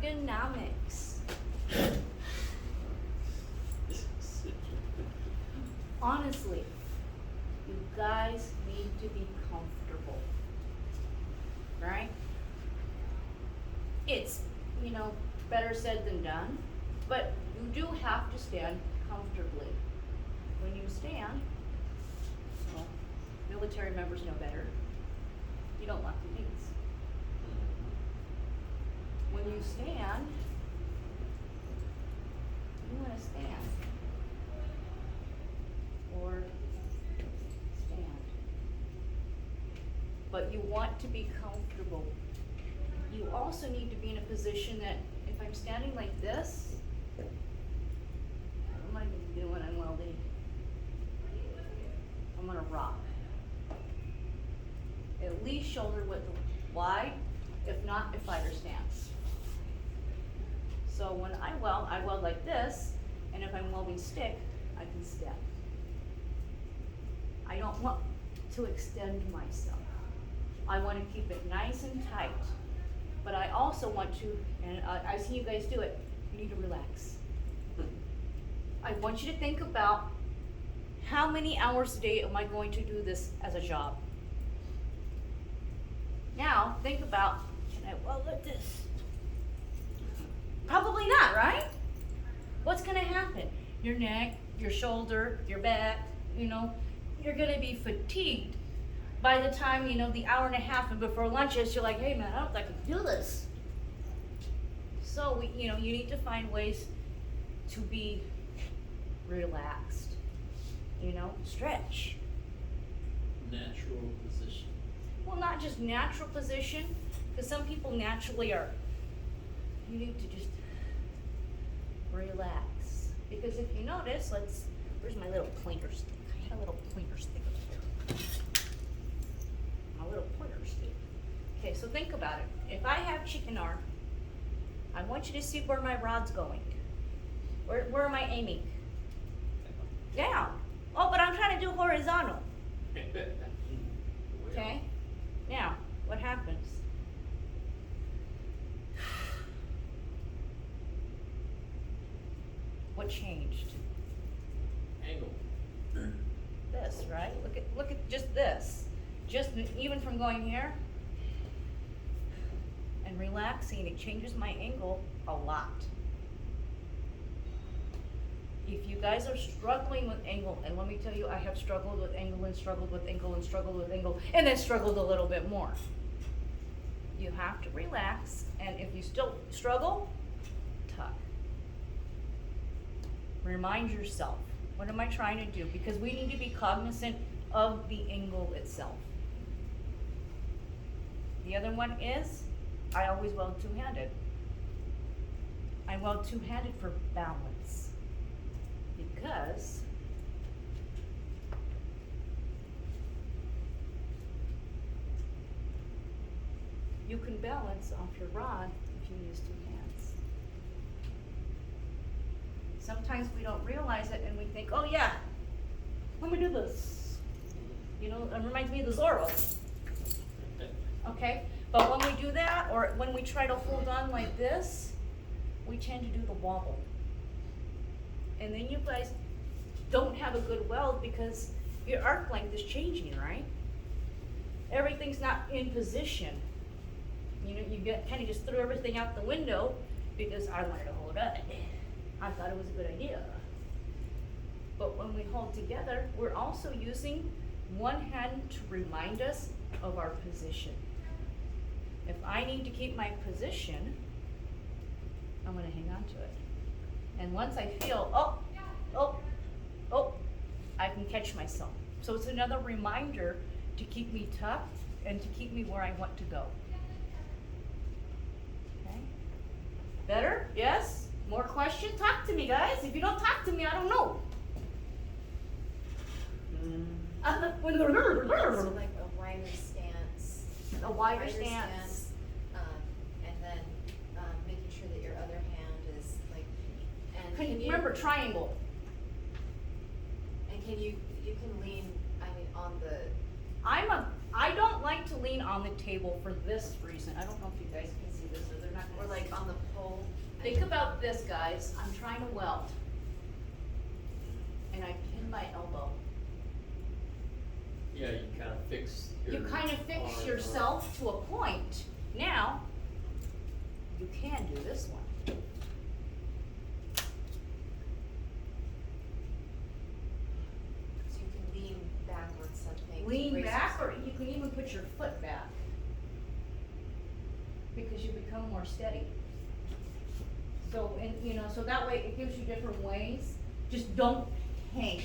ergonomics. Honestly, you guys need to be comfortable, right? It's, you know, better said than done, but you do have to stand comfortably. When you stand, well, military members know better, you don't lock your knees. When you stand, you want to stand. Or stand. But you want to be comfortable. You also need to be in a position that if I'm standing like this, what am I going to do when I'm welding? I'm going to rock. At least shoulder width wide, if not a fighter stance. So when I weld like this, and if I'm welding stick, I can step. I don't want to extend myself. I want to keep it nice and tight. But I also want to, and I see you guys do it, you need to relax. I want you to think about how many hours a day am I going to do this as a job? Now, think about, can I weld like this? Probably not, right? What's gonna happen? Your neck, your shoulder, your back, you know, you're gonna be fatigued. By the time, you know, the hour and a half and before lunch is, you're like, hey man, I don't think I can do this. So, you know, you need to find ways to be relaxed. You know, stretch. Natural position. Well, not just natural position, because some people naturally are. You need to just relax. Because if you notice, where's my little pointer stick? I had a little pointer stick. My little pointer stick. Okay, so think about it. If I have chicken arm, I want you to see where my rod's going. Where am I aiming? Down. Oh, but I'm trying to do horizontal. Okay? Now, what happens? What changed? Angle. This, right? Look at just this. Just even from going here and relaxing, it changes my angle a lot. If you guys are struggling with angle, and let me tell you, I have struggled with angle and struggled with angle and struggled with angle, and then struggled a little bit more. You have to relax, and if you still struggle, tuck. Remind yourself, what am I trying to do? Because we need to be cognizant of the angle itself. The other one is, I always weld two-handed. I weld two-handed for balance. Because you can balance off your rod if you use two hands. Sometimes we don't realize it and we think, oh yeah, let me do this. You know, it reminds me of the Zorro. Okay, but when we do that, or when we try to hold on like this, we tend to do the wobble. And then you guys don't have a good weld because your arc length is changing, right? Everything's not in position. You know, you kind of just threw everything out the window because I wanted to hold on. I thought it was a good idea. But when we hold together, we're also using one hand to remind us of our position. If I need to keep my position, I'm gonna hang on to it. And once I feel, I can catch myself. So it's another reminder to keep me tucked and to keep me where I want to go. Okay? Better? Yes? More questions? Talk to me, guys. If you don't talk to me, I don't know. So like a wider stance. A wider stance. And then making sure that your other hand is like, and Can can you you, remember triangle? and can you can lean, I mean, on the, I don't like to lean on the table for this reason. I don't know if you guys can see this, or they're not or gonna like see. on the pole, Think about this, guys. I'm trying to weld. And I pin my elbow. Yeah, you kind of fix your. You kind of fix arm yourself to a point. Now, you can do this one. So you can lean back on something. to Lean raise back, or yourself. you can even put your foot back. Because you become more steady. So, and, you know, so that way it gives you different ways. Just don't hang.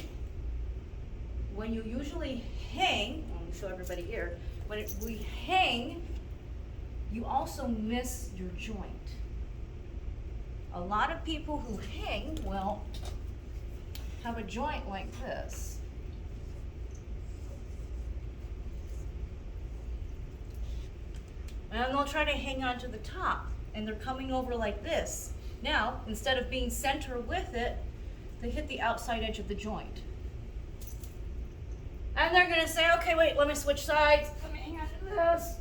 When you usually hang, let me show everybody here, when we hang, you also miss your joint. A lot of people who hang, well, have a joint like this. And they'll try to hang on to the top, and they're coming over like this. Now, instead of being center with it, they hit the outside edge of the joint. And they're gonna say, okay, wait, let me switch sides. Let me hang on to this.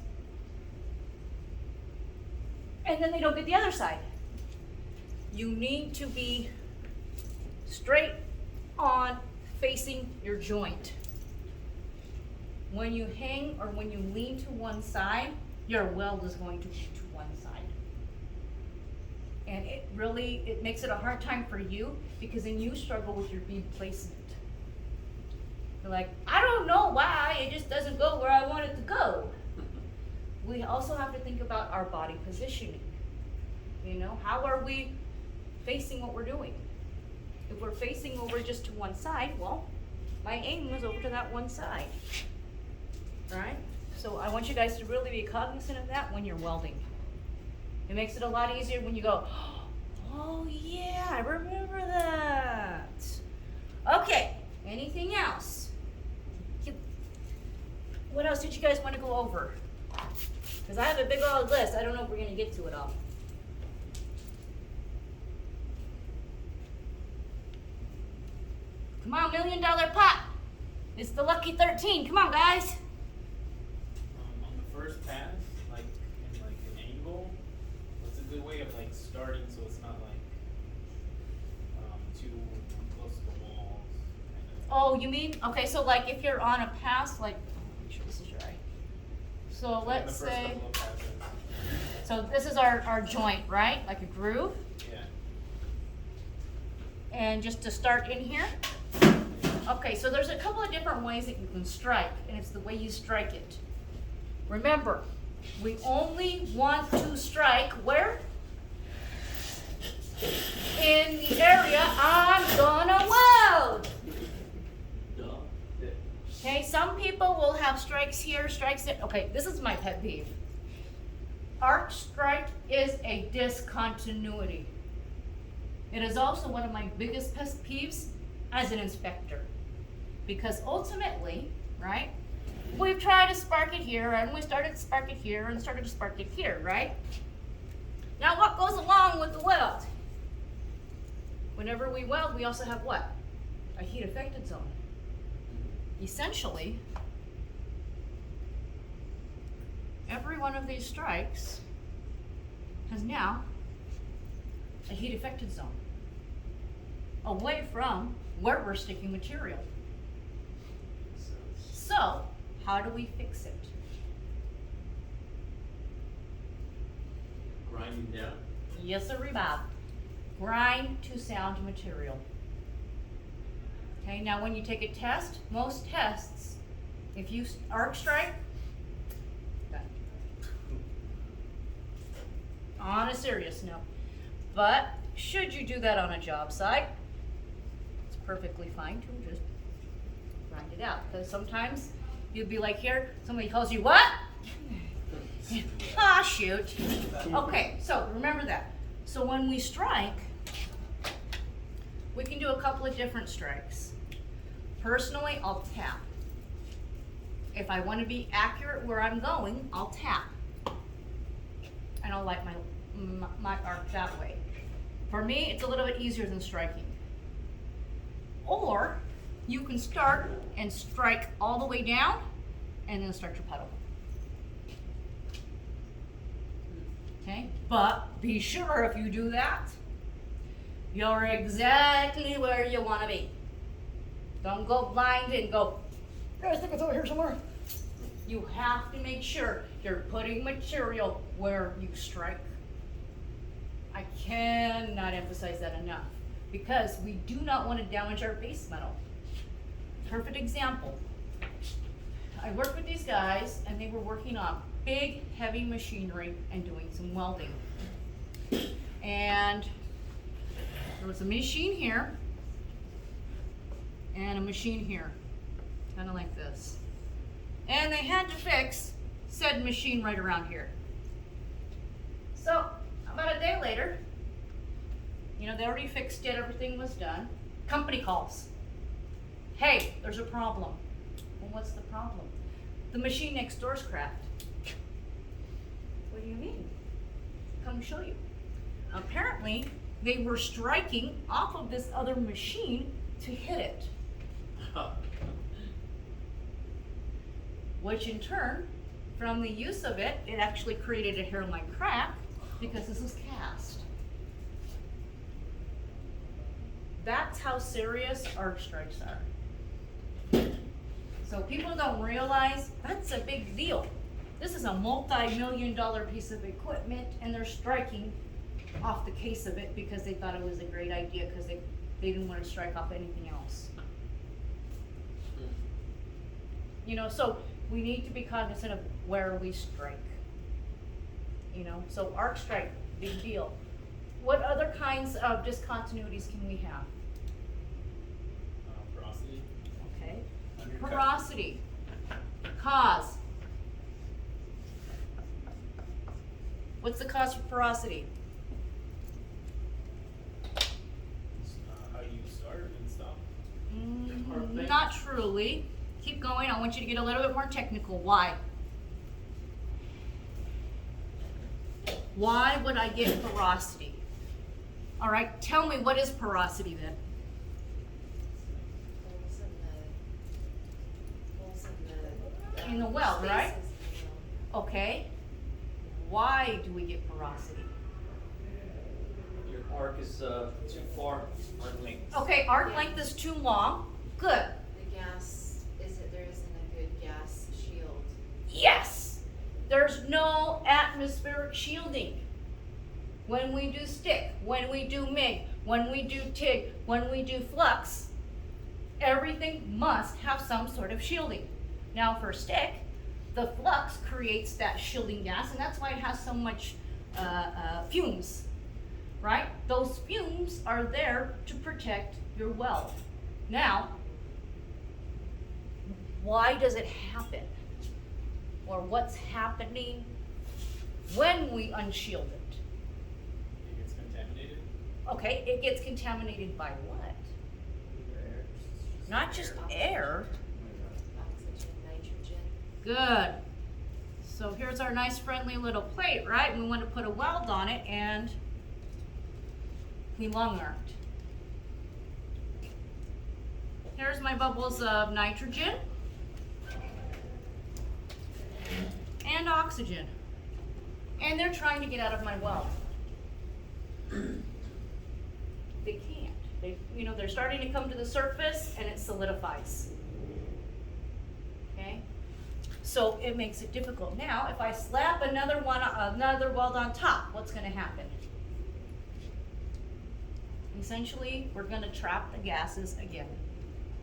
And then they don't get the other side. You need to be straight on facing your joint. When you hang or when you lean to one side, your weld is going to be to one side. And it makes it a hard time for you because then you struggle with your bead placement. You're like, I don't know why, it just doesn't go where I want it to go. We also have to think about our body positioning. You know, how are we facing what we're doing? If we're facing over just to one side, well, my aim was over to that one side. Right? So I want you guys to really be cognizant of that when you're welding. It makes it a lot easier when you go, oh yeah, I remember that. Okay, anything else? What else did you guys want to go over? Because I have a big old list. I don't know if we're going to get to it all. Come on, $1 million pot. It's the lucky 13. Come on, guys. On the first pass, like in like an angle, what's a good way of like starting so it's not like too close to the walls? Oh, you mean, okay, so like if you're on a pass, like, make sure this is right. So let's the first say, couple of passes. so this is our joint, right? Like a groove. Yeah. And just to start in here. Okay, so there's a couple of different ways that you can strike, and it's the way you strike it. Remember, we only want to strike where? In the area I'm gonna weld. Duh. Okay, some people will have strikes here, strikes there. Okay, this is my pet peeve. Arc strike is a discontinuity. It is also one of my biggest pet peeves as an inspector. Because ultimately, right, we've tried to spark it here, and we started to spark it here, and started to spark it here, right? Now what goes along with the weld? Whenever we weld, we also have what? A heat affected zone. Essentially, every one of these strikes has now a heat affected zone away from where we're sticking material. So, how do we fix it? Grinding down. Yes, sir, Bob. Grind to sound material. Okay, now when you take a test, most tests, if you arc strike, done. On a serious note. But should you do that on a job site, it's perfectly fine to just grind it out. Because sometimes you'll be like here, somebody calls you what? Ah, shoot. Okay, so remember that. So when we strike, we can do a couple of different strikes. Personally, I'll tap. If I want to be accurate where I'm going, I'll tap. And I'll light my arc that way. For me, it's a little bit easier than striking. Or you can start and strike all the way down and then start your puddle. Okay, but be sure if you do that, you're exactly where you wanna be. Don't go blind and go, I think it's over here somewhere. You have to make sure you're putting material where you strike. I cannot emphasize that enough, because we do not want to damage our base metal. Perfect example. I worked with these guys and they were working on big, heavy machinery and doing some welding. And there was a machine here and a machine here, kind of like this. And they had to fix said machine right around here. So about a day later, you know, they already fixed it, everything was done. Company calls. Hey, there's a problem. Well, what's the problem? The machine next door's cracked. What do you mean? Come show you. Apparently, they were striking off of this other machine to hit it. Which in turn, from the use of it, it actually created a hairline crack because this is cast. That's how serious arc strikes are. So people don't realize that's a big deal. This is a multi-million-dollar piece of equipment and they're striking off the case of it because they thought it was a great idea because they didn't want to strike off anything else. You know, so we need to be cognizant of where we strike. You know, so arc strike, big deal. What other kinds of discontinuities can we have? Porosity. Okay. Undercut. Porosity. Cause. What's the cause for porosity? How you start and stop. Not truly. Keep going. I want you to get a little bit more technical. Why? Why would I get porosity? All right, tell me, what is porosity then? Holes in the In the weld, right? spaces in the weld. Okay. Why do we get porosity? Your arc is too far on length. Okay, arc length is too long. Good. The gas, there isn't a good gas shield. Yes! There's no atmospheric shielding. When we do stick, when we do MIG, when we do TIG, when we do flux, everything must have some sort of shielding. Now for stick, the flux creates that shielding gas, and that's why it has so much fumes, right? Those fumes are there to protect your weld. Now, why does it happen? Or what's happening when we unshield it? It gets contaminated. Okay, it gets contaminated by what? Not just air. Oxygen, nitrogen. Good. So here's our nice friendly little plate, right? We want to put a weld on it and we long arced. Here's my bubbles of nitrogen and oxygen. And they're trying to get out of my weld. They can't. They're starting to come to the surface and it solidifies. Okay? So it makes it difficult. Now, if I slap another weld on top, what's going to happen? Essentially, we're going to trap the gases again,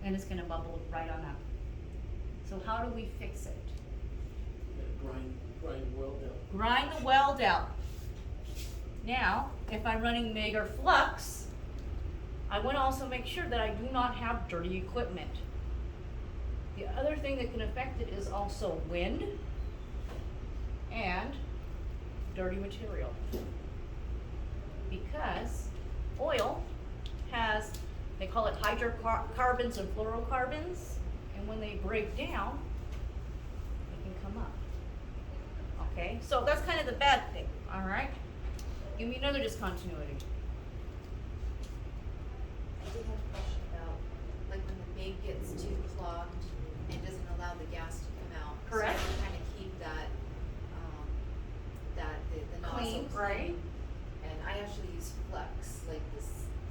and it's going to bubble right on up. So how do we fix it? Grind weld out. Grind the weld out. Now, if I'm running MIG or flux, I want to also make sure that I do not have dirty equipment. The other thing that can affect it is also wind and dirty material. Because oil has, they call it hydrocarbons and fluorocarbons, and when they break down, they can come up. Okay, so that's kind of the bad thing, all right? Give me another discontinuity. I did have a question about, like when the MIG gets too clogged and doesn't allow the gas to come out. Correct. So you kind of keep that, the nozzle clean, right? And I actually use Flux, like this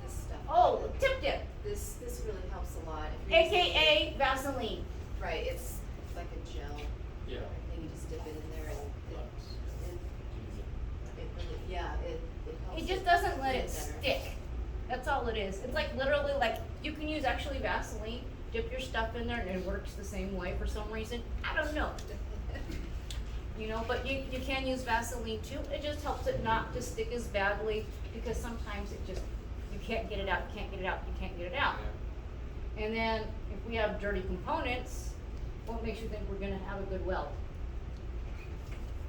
stuff. Oh, tip dip, This really helps a lot. If you're using AKA Vaseline. right, it's like a gel. Yeah. And you just dip it in there and Flux. it really, yeah, it helps. It just doesn't let clean it better. stick. That's all it is. It's like literally like, you can use actually Vaseline, dip your stuff in there and it works the same way for some reason. I don't know. You know, but you can use Vaseline too. It just helps it not to stick as badly because sometimes it just, you can't get it out, you can't get it out, you can't get it out. And then if we have dirty components, what makes you think we're gonna have a good weld?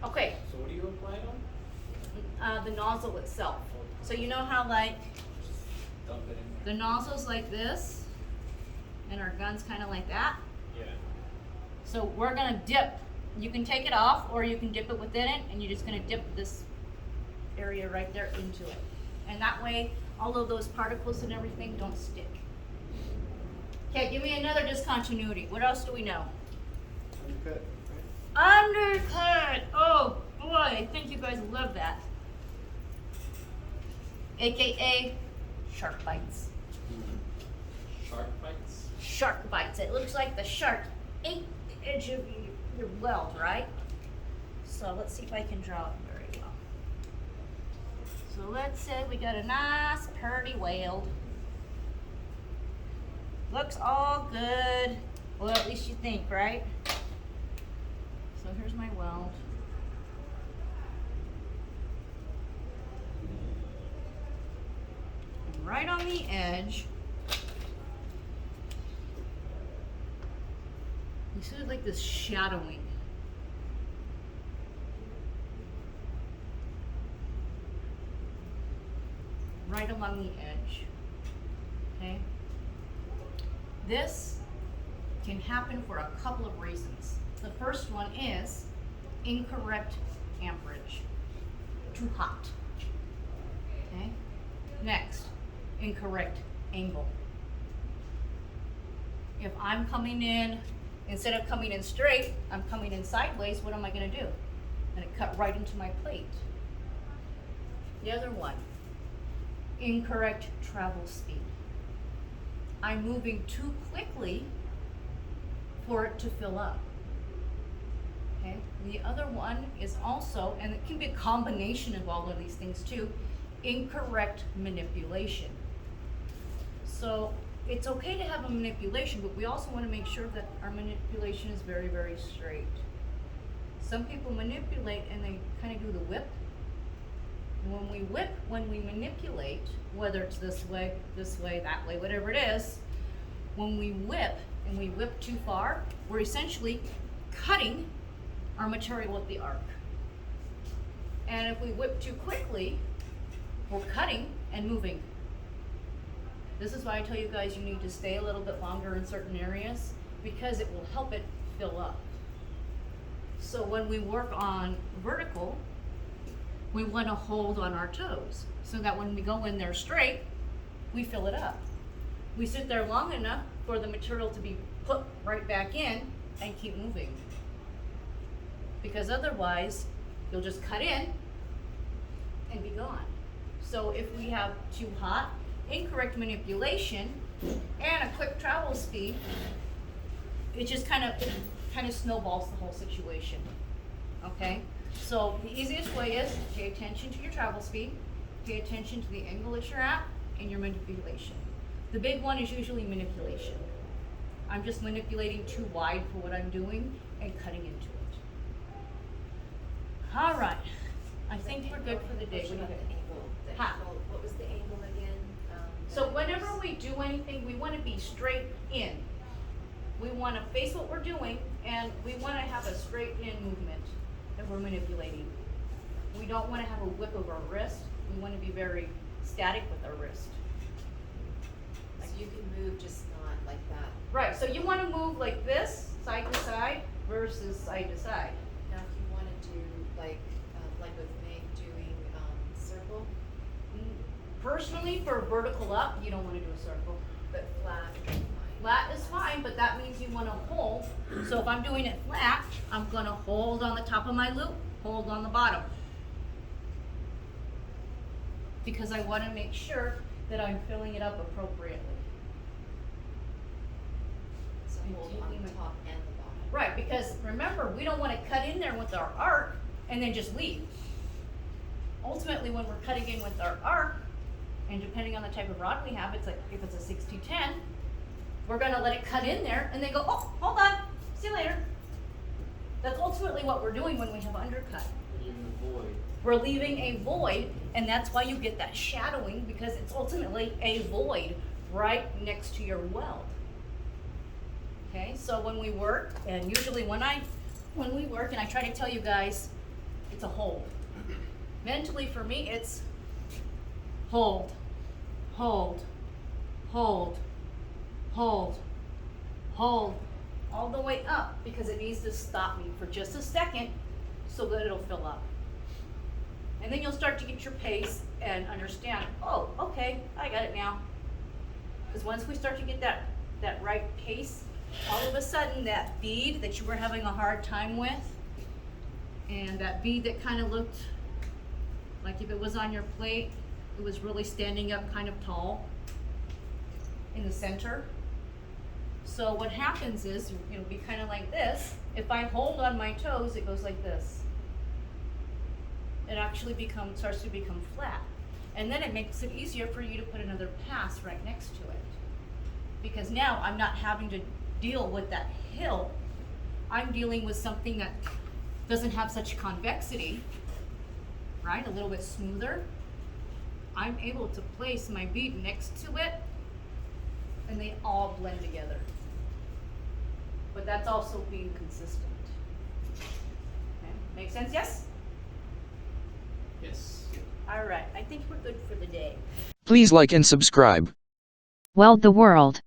Okay, So what do you apply on? the nozzle itself. So you know how like Dump it in the there. nozzle's like this and our gun's kind of like that? Yeah. So we're gonna dip. You can take it off or you can dip it within it and you're just gonna dip this area right there into it. And that way, all of those particles and everything don't stick. Okay, give me another discontinuity. What else do we know? Undercut, Undercut! Oh boy, I think you guys love that. AKA shark bites. Shark bites? Shark bites. It looks like the shark ate the edge of your weld, right? So let's see if I can draw it very well. So let's say we got a nice pretty weld. Looks all good. Well, at least you think, right? So here's my weld. And right on the edge, you see like this shadowing. Right along the edge, okay? This can happen for a couple of reasons. The first one is incorrect amperage, too hot, okay? Next, incorrect angle. If I'm coming in, instead of coming in straight, I'm coming in sideways, what am I gonna do? I'm gonna cut right into my plate. The other one, incorrect travel speed. I'm moving too quickly for it to fill up. Okay? The other one is also, and it can be a combination of all of these things too, incorrect manipulation. So it's okay to have a manipulation, but we also want to make sure that our manipulation is very, very straight. Some people manipulate and they kind of do the whip. And when we manipulate, whether it's this way, that way, whatever it is, when we whip and we whip too far, we're essentially cutting our material with the arc. And if we whip too quickly, we're cutting and moving. This is why I tell you guys you need to stay a little bit longer in certain areas because it will help it fill up. So when we work on vertical, we want to hold on our toes so that when we go in there straight, we fill it up. We sit there long enough for the material to be put right back in and keep moving. Because otherwise, you'll just cut in and be gone. So if we have too hot, incorrect manipulation, and a quick travel speed, it just kind of snowballs the whole situation. Okay? So the easiest way is pay attention to your travel speed, pay attention to the angle that you're at, and your manipulation. The big one is usually manipulation. I'm just manipulating too wide for what I'm doing and cutting into it. All right, I think we're good for the day. What do you About think? the angle, Ha. what was the angle again? So that whenever was- we do anything, we want to be straight in. We want to face what we're doing, and we want to have a straight in movement that we're manipulating. We don't want to have a whip of our wrist. We want to be very static with our wrist. So you can move, just not like that. Right, so you want to move like this, side to side, versus side to side. Now, if you wanna do like with Meg doing, circle, Personally, for vertical up, you don't want to do a circle. but flat would be fine. Flat is fine, but that means you want to hold. So if I'm doing it flat, I'm going to hold on the top of my loop, hold on the bottom. because I wanna make sure that I'm filling it up appropriately. So hold on taking the my- top and the bottom. Right, because remember, we don't wanna cut in there with our arc and then just leave. Ultimately, when we're cutting in with our arc, and depending on the type of rod we have, it's like, if it's a 60-10, we're gonna let it cut in there and then go, oh, hold on, see you later. That's ultimately what we're doing when we have undercut. Leaving a void. We're leaving a void, and that's why you get that shadowing, because it's ultimately a void right next to your weld. Okay, so when we work, and usually when we work, and I try to tell you guys, it's a hold. Mentally for me, it's hold, hold, hold, hold, hold, all the way up, because it needs to stop me for just a second so that it'll fill up. And then you'll start to get your pace and understand, oh, okay, I got it now. Because once we start to get that right pace, all of a sudden that bead that you were having a hard time with, and that bead that kind of looked like if it was on your plate, it was really standing up kind of tall in the center. So what happens is, it'll be kind of like this. If I hold on my toes, it goes like this. It actually starts to become flat. And then it makes it easier for you to put another pass right next to it. Because now I'm not having to deal with that hill. I'm dealing with something that doesn't have such convexity, right? A little bit smoother. I'm able to place my bead next to it, and they all blend together. But that's also being consistent. Okay, make sense? Yes? Yes. All right, I think we're good for the day. Please like and subscribe. Weld the world.